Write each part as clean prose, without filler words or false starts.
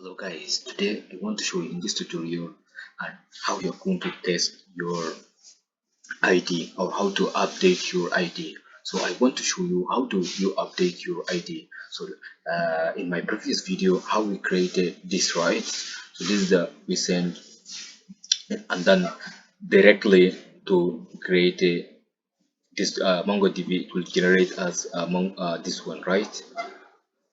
Hello guys, today I want to show you in this tutorial and how you're going to test your ID or how to update your ID. So I want to show you how do you update your ID. So in my previous video, how we created this, right? So this is the we send and then directly to create this MongoDB, it will generate us this one, right?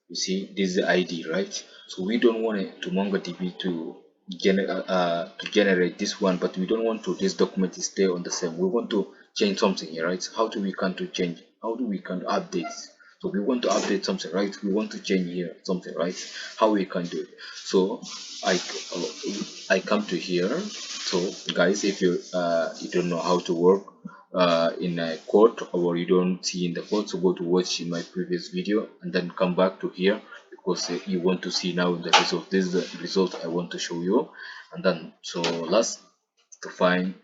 You see, this is the ID, right? So we don't want it to MongoDB to generate this one, but we don't want to this document to stay on the same. We want to change something here, right? So how do we can to change? How do we can update? So we want to update something, right? We want to change here something, right? How we can do it? So I come to here. So guys, if you don't know how to work in a code or you don't see in the code, so go to watch in my previous video and then come back to here because you want to see now the result. This is the result I want to show you. And then so let's to find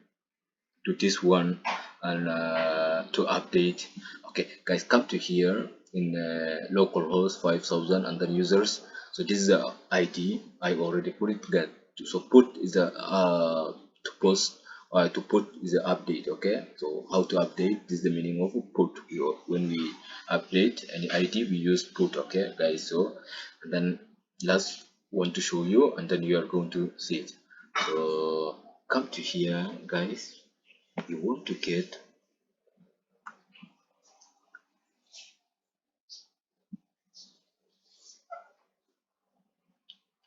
to this one and to update. Okay guys, come to here in localhost 5000 and then users. So this is the ID I already put it. Get so put is a to post to put is the update. Okay, so how to update, this is the meaning of put. When we update any ID we use put. Okay guys, so and then last want to show you and then you are going to see it. So come to here guys, you want to get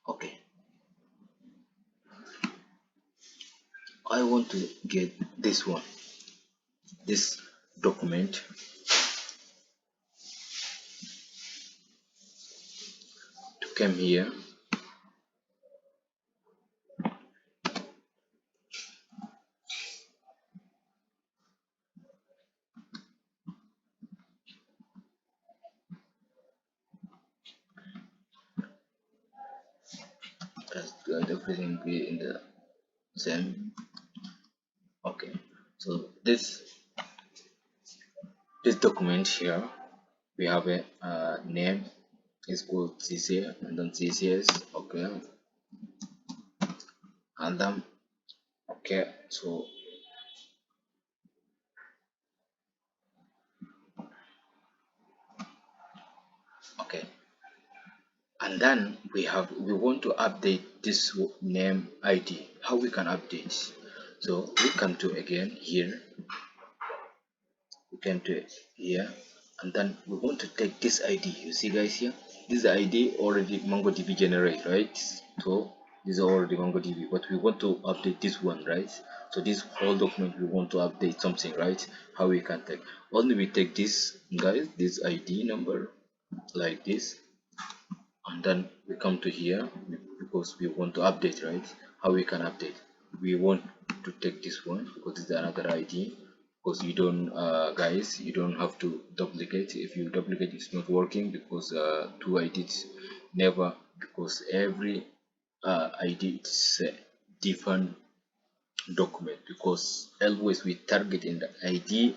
okay, I want to get this one, this document. To come here, let everything be in the same. Okay, so this document here, we have a name is called CC and then CCS. Okay, and then okay, so okay, and then we want to update this name ID. How we can update? So we come to again here, we come to here, and then we want to take this ID. You see guys here, this ID already MongoDB generate, right? So this is already MongoDB, but we want to update this one, right? So this whole document we want to update something, right? How we can take, only we take this guys, this ID number like this, and then we come to here because we want to update, right? How we can update, we want to take this one because it's another ID, because you don't guys, you don't have to duplicate. If you duplicate, it's not working because two IDs never, because every ID is a different document, because always we target in the ID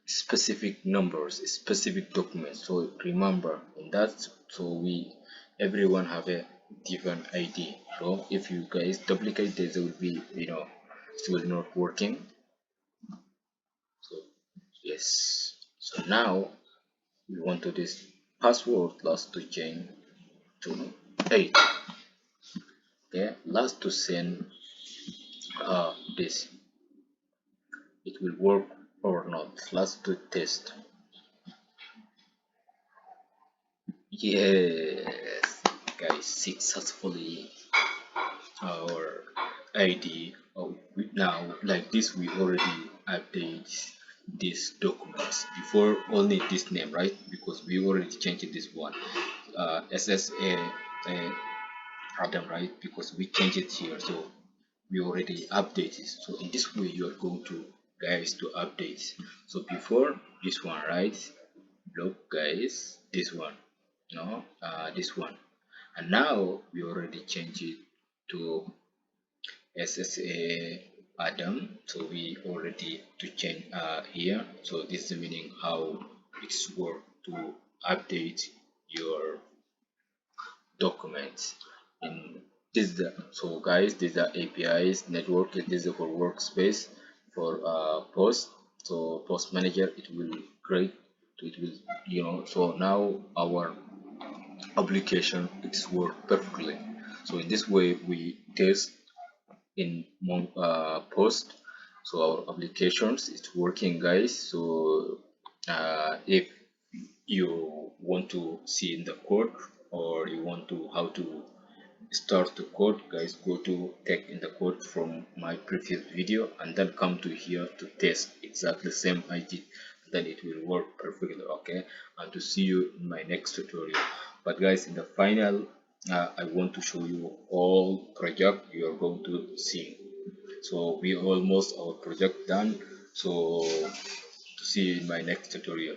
specific numbers, specific documents. So remember in that, so we everyone have a different ID. So if you guys duplicate this, it will be, it will not working. So yes, so now we want to this password last to change to 8. Okay, last to send this, it will work or not. Last to test. Yes guys, successfully our ID. Oh, now like this we already update these documents. Before only this name, right? Because we already changed this one, SSA Adam, right? Because we changed it here, so we already updated. So in this way you are going to guys to update. So before this one, right? Look guys, this one, no, this one, and now we already changed it to SSA Adam. So we already to change here. So this is the meaning how it's work to update your documents. in this the, so guys, these are APIs network. This is for workspace for post. So post manager, it will create, it will, so now our application it's work perfectly. So in this way we test in post, so our applications it's working, guys. So if you want to see in the code, or you want to how to start the code, guys, go to take in the code from my previous video and then come to here to test exactly the same I did, then it will work perfectly. Okay, and to see you in my next tutorial. But guys, in the final, I want to show you all project you are going to see. So we almost our project done. So to see you in my next tutorial.